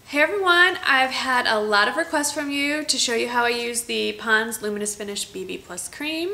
Hey everyone, I've had a lot of requests from you to show you how I use the Pond's Luminous Finish BB Plus Cream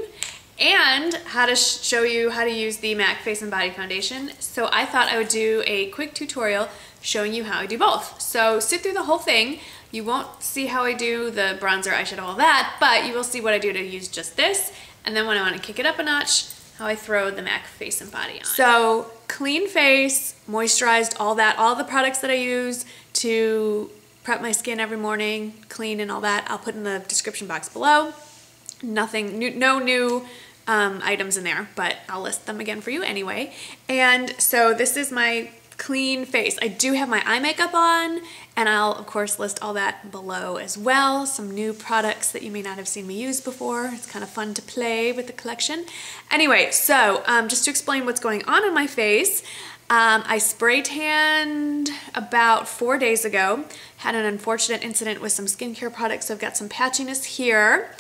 and how to show you how to use the MAC Face and Body Foundation. So I thought I would do a quick tutorial showing you how I do both. So sit through the whole thing. You won't see how I do the bronzer, eyeshadow, all that, but you will see what I do to use just this. And then when I want to kick it up a notch, how I throw the MAC Face and Body on. So clean face, moisturized, all that, all the products that I use to prep my skin every morning, clean and all that, I'll put in the description box below. Nothing new, no new items in there, but I'll list them again for you anyway. And so this is my clean face. I do have my eye makeup on, and I'll of course list all that below as well. Some new products that you may not have seen me use before. It's kind of fun to play with the collection. Anyway, so just to explain what's going on in my face, I spray tanned about 4 days ago. Had an unfortunate incident with some skincare products, so I've got some patchiness here.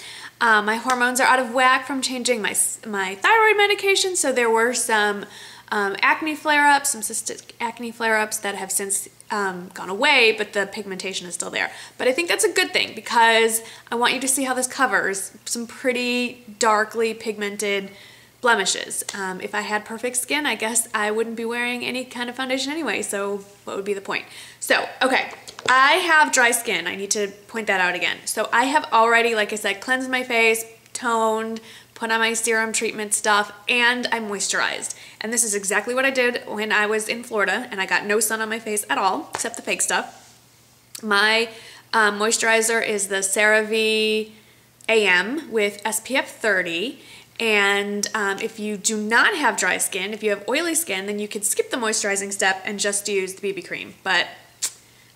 My hormones are out of whack from changing my thyroid medication, so there were some acne flare-ups, some cystic acne flare-ups that have since gone away, but the pigmentation is still there. But I think that's a good thing because I want you to see how this covers some pretty darkly pigmented blemishes. If I had perfect skin, I guess I wouldn't be wearing any kind of foundation anyway, so what would be the point? So, okay, I have dry skin. I need to point that out again. So I have already, like I said, cleansed my face, toned, put on my serum treatment stuff, and I moisturized. And this is exactly what I did when I was in Florida, and I got no sun on my face at all, except the fake stuff. My moisturizer is the CeraVe AM with SPF 30. And if you do not have dry skin, if you have oily skin, then you could skip the moisturizing step and just use the BB cream, but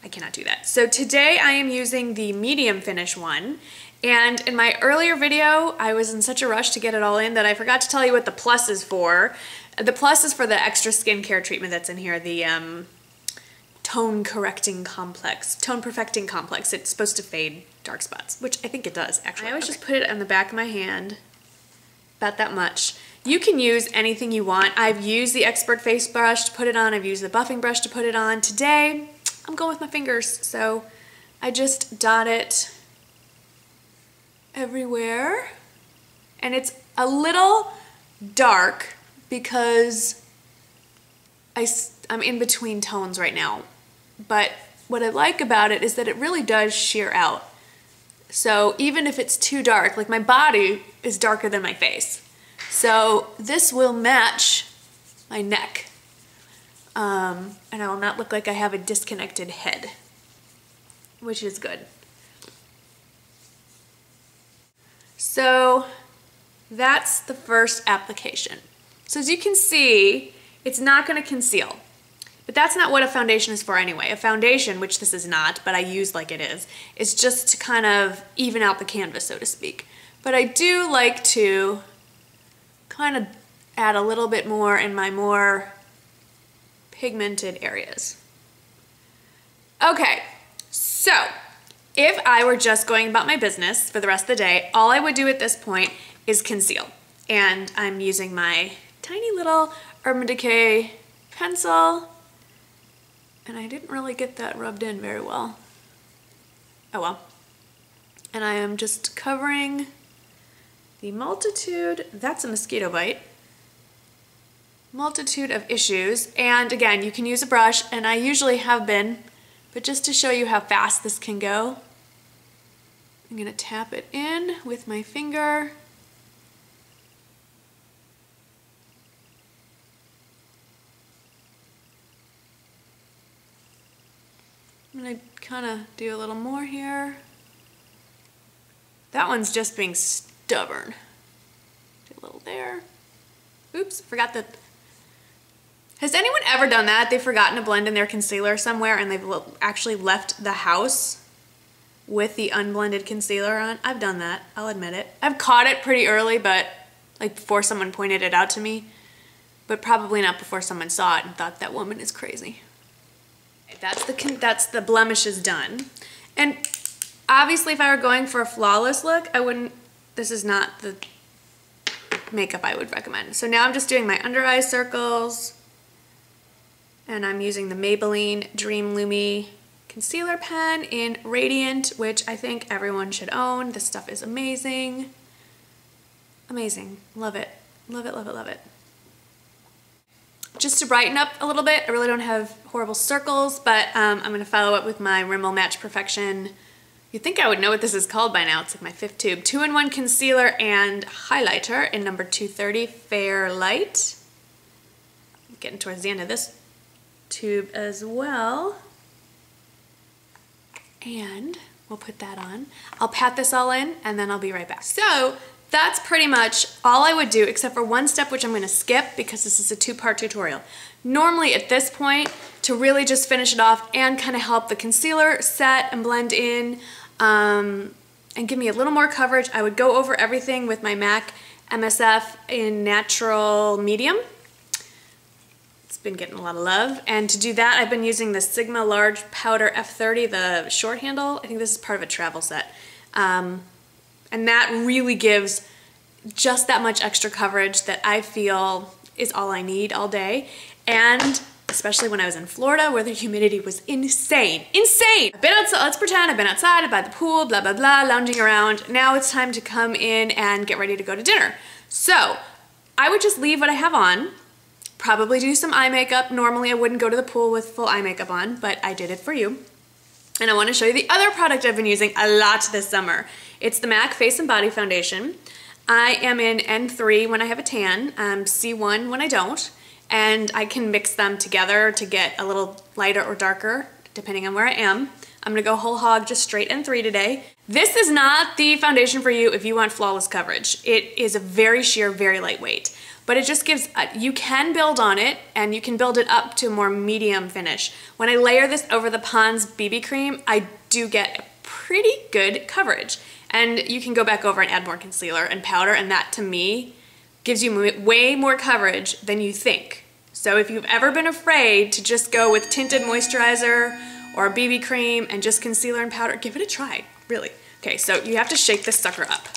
I cannot do that. So today I am using the medium finish one, and in my earlier video, I was in such a rush to get it all in that I forgot to tell you what the plus is for. The plus is for the extra skincare treatment that's in here, the tone perfecting complex. It's supposed to fade dark spots, which I think it does, actually. I always just put it on the back of my hand. About that much. You can use anything you want. I've used the expert face brush to put it on. I've used the buffing brush to put it on. Today, I'm going with my fingers, so I just dot it everywhere. And it's a little dark because I'm in between tones right now. But what I like about it is that it really does sheer out. So even if it's too dark, like my body is darker than my face. So this will match my neck. And I will not look like I have a disconnected head, which is good. So that's the first application. So as you can see, it's not going to conceal. But that's not what a foundation is for anyway. A foundation, which this is not, but I use like it is just to kind of even out the canvas, so to speak. But I do like to kind of add a little bit more in my more pigmented areas. Okay, so if I were just going about my business for the rest of the day, all I would do at this point is conceal. And I'm using my tiny little Urban Decay pencil. And I didn't really get that rubbed in very well. Oh well. And I am just covering the multitude, that's a mosquito bite, multitude of issues. And again, you can use a brush, and I usually have been, but just to show you how fast this can go, I'm gonna tap it in with my finger. I'm gonna kind of do a little more here. That one's just being stubborn. Do a little there. Oops, forgot that. Has anyone ever done that? They've forgotten to blend in their concealer somewhere and they've actually left the house with the unblended concealer on? I've done that, I'll admit it. I've caught it pretty early, but like before someone pointed it out to me, but probably not before someone saw it and thought that woman is crazy. That's the blemishes done. And obviously if I were going for a flawless look, this is not the makeup I would recommend. So now I'm just doing my under eye circles, and I'm using the Maybelline Dream Lumi concealer pen in Radiant, which I think everyone should own. This stuff is amazing. Amazing. Love it. Love it, love it, love it. Just to brighten up a little bit, I really don't have horrible circles, but I'm going to follow up with my Rimmel Match Perfection. You'd think I would know what this is called by now. It's like my 5th tube. 2-in-1 concealer and highlighter in number 230, Fair Light. I'm getting towards the end of this tube as well. And we'll put that on. I'll pat this all in and then I'll be right back. So that's pretty much all I would do, except for one step which I'm going to skip because this is a 2-part tutorial. Normally at this point, to really just finish it off and kind of help the concealer set and blend in and give me a little more coverage, I would go over everything with my MAC MSF in Natural Medium. It's been getting a lot of love. And to do that, I've been using the Sigma Large Powder F30, the short handle. I think this is part of a travel set. And that really gives just that much extra coverage that I feel is all I need all day. And especially when I was in Florida where the humidity was insane. Insane! I've been outside, let's pretend I've been outside, by the pool, blah, blah, blah, lounging around. Now it's time to come in and get ready to go to dinner. So I would just leave what I have on, probably do some eye makeup. Normally I wouldn't go to the pool with full eye makeup on, but I did it for you. And I want to show you the other product I've been using a lot this summer. It's the MAC Face and Body Foundation. I am in N3 when I have a tan, C1 when I don't, and I can mix them together to get a little lighter or darker, depending on where I am. I'm going to go whole hog, just straight N3 today. This is not the foundation for you if you want flawless coverage. It is a very sheer, very lightweight. But it just gives, you can build on it, and you can build it up to a more medium finish. When I layer this over the Pond's BB cream, I do get pretty good coverage. And you can go back over and add more concealer and powder, and that to me gives you way more coverage than you think. So if you've ever been afraid to just go with tinted moisturizer or a BB cream and just concealer and powder, give it a try, really. Okay, so you have to shake this sucker up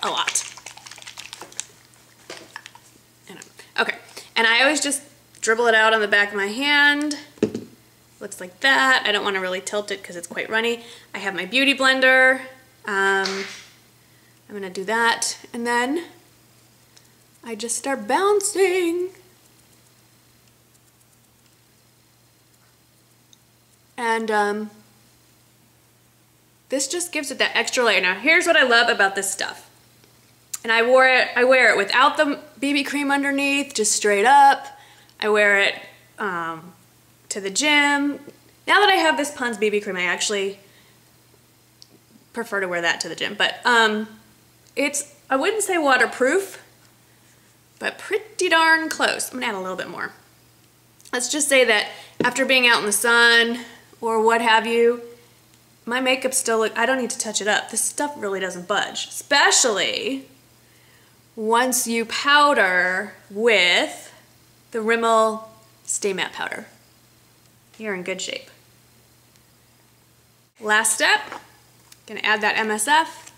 a lot. Okay, and I always just dribble it out on the back of my hand. Looks like that. I don't want to really tilt it because it's quite runny. I have my beauty blender. I'm gonna do that, and then I just start bouncing. And this just gives it that extra layer. Now here's what I love about this stuff. And I wear it without the BB cream underneath, just straight up. I wear it to the gym. Now that I have this Pond's BB cream, I actually prefer to wear that to the gym. But it's, I wouldn't say waterproof, but pretty darn close. I'm gonna add a little bit more. Let's just say that after being out in the sun or what have you, my makeup still I don't need to touch it up. This stuff really doesn't budge, especially once you powder with the Rimmel Stay Matte Powder. You're in good shape. Last step, gonna add that MSF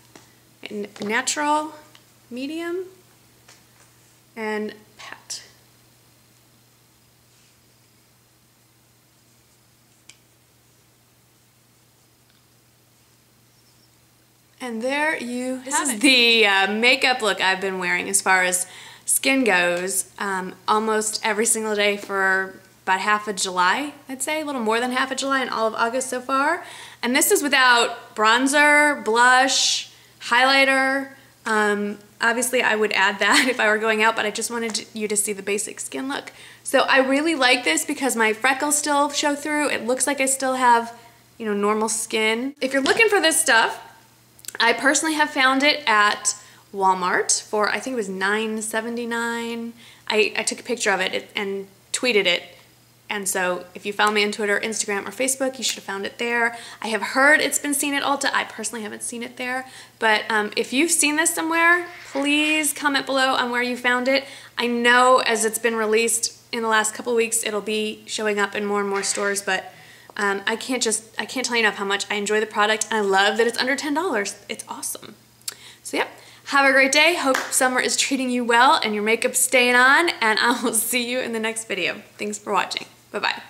in Natural Medium and pat. And there you have it. This is the makeup look I've been wearing as far as skin goes almost every single day for about half of July, I'd say, a little more than half of July and all of August so far. And this is without bronzer, blush, highlighter. Obviously I would add that if I were going out, but I just wanted you to see the basic skin look. So I really like this because my freckles still show through. It looks like I still have, you know, normal skin. If you're looking for this stuff, I personally have found it at Walmart for, I think it was $9.79. I took a picture of it and tweeted it. And so if you follow me on Twitter, Instagram, or Facebook, you should have found it there. I have heard it's been seen at Ulta. I personally haven't seen it there. But if you've seen this somewhere, please comment below on where you found it. I know as it's been released in the last couple weeks, it'll be showing up in more and more stores, but I can't tell you enough how much I enjoy the product, and I love that it's under $10. It's awesome. So yep, have a great day. Hope summer is treating you well and your makeup's staying on, and I will see you in the next video. Thanks for watching. Bye-bye.